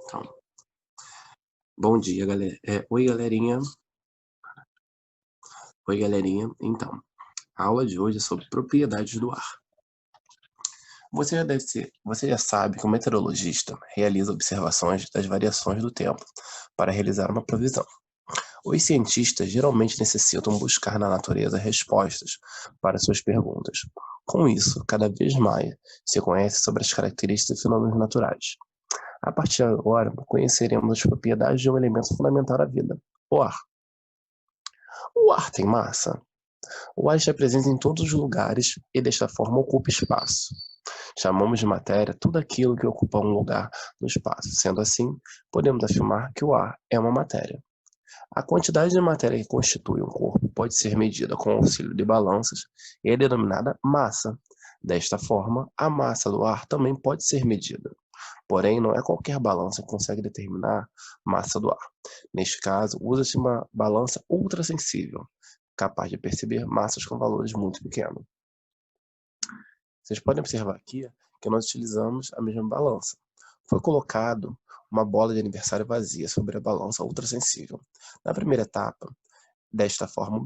Então, bom dia, galera. Oi, galerinha. Oi, galerinha. Então, a aula de hoje é sobre propriedades do ar. Você já sabe que o meteorologista realiza observações das variações do tempo para realizar uma previsão. Os cientistas geralmente necessitam buscar na natureza respostas para suas perguntas. Com isso, cada vez mais se conhece sobre as características de fenômenos naturais. A partir de agora, conheceremos as propriedades de um elemento fundamental da vida, o ar. O ar tem massa? O ar está presente em todos os lugares e desta forma ocupa espaço. Chamamos de matéria tudo aquilo que ocupa um lugar no espaço. Sendo assim, podemos afirmar que o ar é uma matéria. A quantidade de matéria que constitui um corpo pode ser medida com o auxílio de balanças e é denominada massa. Desta forma, a massa do ar também pode ser medida. Porém, não é qualquer balança que consegue determinar a massa do ar. Neste caso, usa-se uma balança ultrassensível, capaz de perceber massas com valores muito pequenos. Vocês podem observar aqui que nós utilizamos a mesma balança. Foi colocado uma bola de aniversário vazia sobre a balança ultrassensível. Na primeira etapa, desta forma,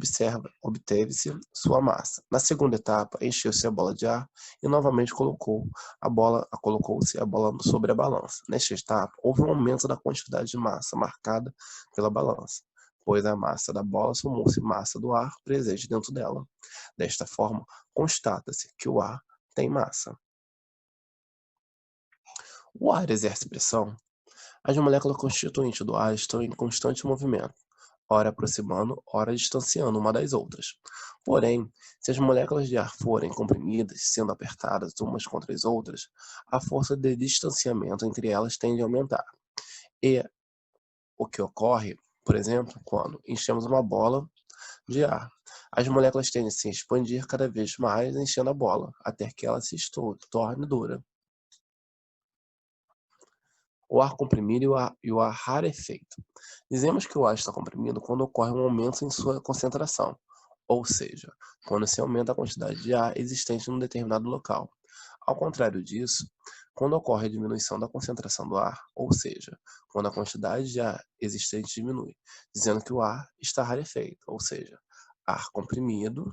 obteve-se sua massa. Na segunda etapa, encheu-se a bola de ar e novamente colocou-se a bola sobre a balança. Nesta etapa, houve um aumento da quantidade de massa marcada pela balança, pois a massa da bola somou-se massa do ar presente dentro dela. Desta forma, constata-se que o ar tem massa. O ar exerce pressão? As moléculas constituintes do ar estão em constante movimento, ora aproximando, ora distanciando uma das outras. Porém, se as moléculas de ar forem comprimidas, sendo apertadas umas contra as outras, a força de distanciamento entre elas tende a aumentar. E o que ocorre, por exemplo, quando enchemos uma bola de ar. As moléculas tendem a se expandir cada vez mais, enchendo a bola, até que ela se torne dura. O ar comprimido e o ar rarefeito. Dizemos que o ar está comprimido quando ocorre um aumento em sua concentração, ou seja, quando se aumenta a quantidade de ar existente em um determinado local. Ao contrário disso, quando ocorre a diminuição da concentração do ar, ou seja, quando a quantidade de ar existente diminui, dizendo que o ar está rarefeito, ou seja, ar comprimido,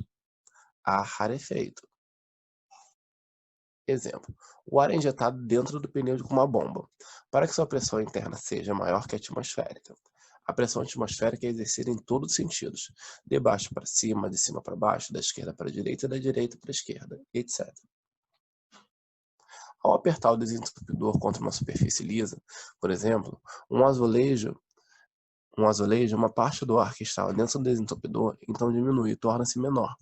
ar rarefeito. Exemplo: o ar é injetado dentro do pneu com uma bomba, para que sua pressão interna seja maior que a atmosférica. A pressão atmosférica é exercida em todos os sentidos, de baixo para cima, de cima para baixo, da esquerda para a direita e da direita para a esquerda, etc. Ao apertar o desentupidor contra uma superfície lisa, por exemplo, uma parte do ar que estava dentro do desentupidor então diminui e torna-se menor,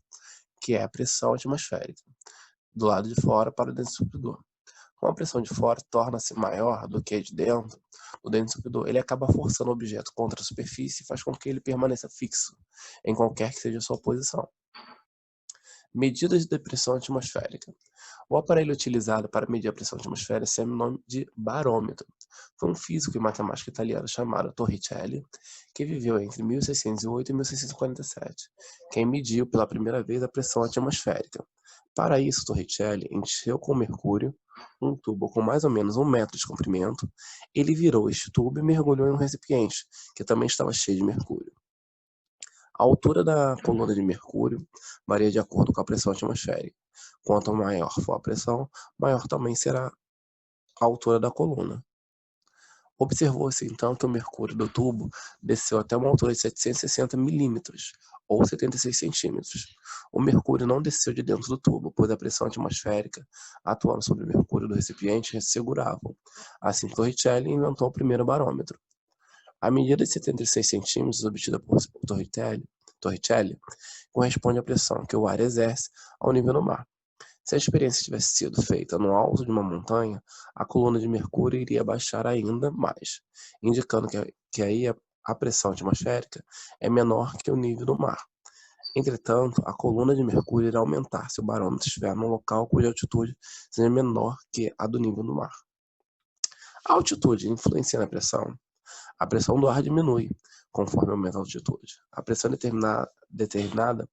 que é a pressão atmosférica, do lado de fora para o desentupidor. Como a pressão de fora torna-se maior do que a de dentro, o desentupidor ele acaba forçando o objeto contra a superfície e faz com que ele permaneça fixo, em qualquer que seja a sua posição. Medidas de pressão atmosférica. O aparelho utilizado para medir a pressão atmosférica recebe o nome de barômetro. Foi um físico e matemático italiano chamado Torricelli, que viveu entre 1608 e 1647, quem mediu pela primeira vez a pressão atmosférica. Para isso, Torricelli encheu com mercúrio um tubo com mais ou menos 1 metro de comprimento. Ele virou este tubo e mergulhou em um recipiente, que também estava cheio de mercúrio. A altura da coluna de mercúrio varia de acordo com a pressão atmosférica. Quanto maior for a pressão, maior também será a altura da coluna. Observou-se então que o mercúrio do tubo desceu até uma altura de 760 milímetros, ou 76 centímetros. O mercúrio não desceu de dentro do tubo, pois a pressão atmosférica, atuando sobre o mercúrio do recipiente, segurava. Assim, Torricelli inventou o primeiro barômetro. A medida de 76 centímetros obtida por Torricelli corresponde à pressão que o ar exerce ao nível do mar. Se a experiência tivesse sido feita no alto de uma montanha, a coluna de mercúrio iria baixar ainda mais, indicando que aí a pressão atmosférica é menor que o nível do mar. Entretanto, a coluna de mercúrio irá aumentar se o barômetro estiver num local cuja altitude seja menor que a do nível do mar. A altitude influencia na pressão. A pressão do ar diminui conforme aumenta a altitude. A pressão determinada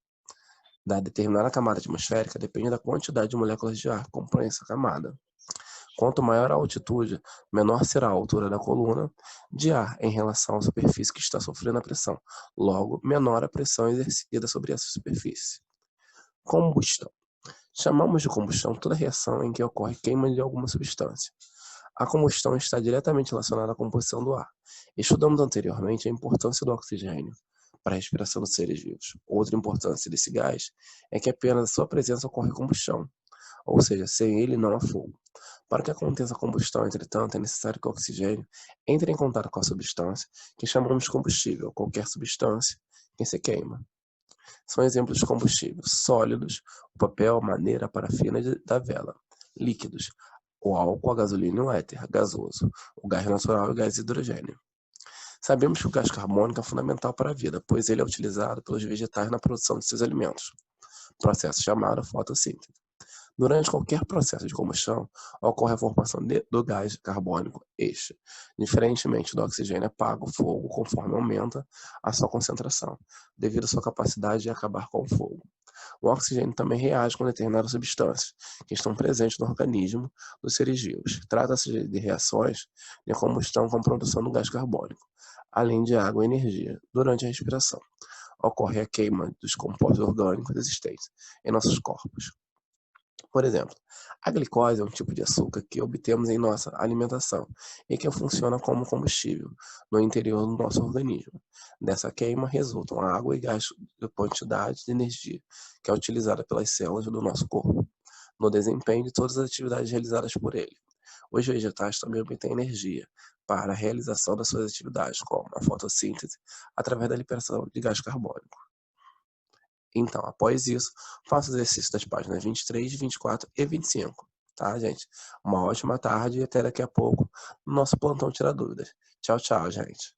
da determinada camada atmosférica depende da quantidade de moléculas de ar que compõem essa camada. Quanto maior a altitude, menor será a altura da coluna de ar em relação à superfície que está sofrendo a pressão. Logo, menor a pressão exercida sobre essa superfície. Combustão. Chamamos de combustão toda reação em que ocorre queima de alguma substância. A combustão está diretamente relacionada à composição do ar. Estudamos anteriormente a importância do oxigênio para a respiração dos seres vivos. Outra importância desse gás é que apenas a sua presença ocorre combustão, ou seja, sem ele não há fogo. Para que aconteça a combustão, entretanto, é necessário que o oxigênio entre em contato com a substância que chamamos de combustível, qualquer substância que se queima. São exemplos de combustíveis: sólidos, o papel, a madeira, a parafina da vela; líquidos, o álcool, a gasolina e o éter gasoso, o gás natural e o gás hidrogênio. Sabemos que o gás carbônico é fundamental para a vida, pois ele é utilizado pelos vegetais na produção de seus alimentos, processo chamado fotossíntese. Durante qualquer processo de combustão, ocorre a formação do gás carbônico. Este, diferentemente do oxigênio, apaga o fogo conforme aumenta a sua concentração, devido à sua capacidade de acabar com o fogo. O oxigênio também reage com determinadas substâncias que estão presentes no organismo dos seres vivos. Trata-se de reações de combustão com a produção do gás carbônico, além de água e energia. Durante a respiração, ocorre a queima dos compostos orgânicos existentes em nossos corpos. Por exemplo, a glicose é um tipo de açúcar que obtemos em nossa alimentação e que funciona como combustível no interior do nosso organismo. Dessa queima resultam água e gás de quantidade de energia que é utilizada pelas células do nosso corpo no desempenho de todas as atividades realizadas por ele. Os vegetais também obtêm energia para a realização das suas atividades, como a fotossíntese, através da liberação de gás carbônico. Então, após isso, faça o exercício das páginas 23, 24 e 25. Tá, gente? Uma ótima tarde e até daqui a pouco no nosso plantão Tira Dúvidas. Tchau, tchau, gente.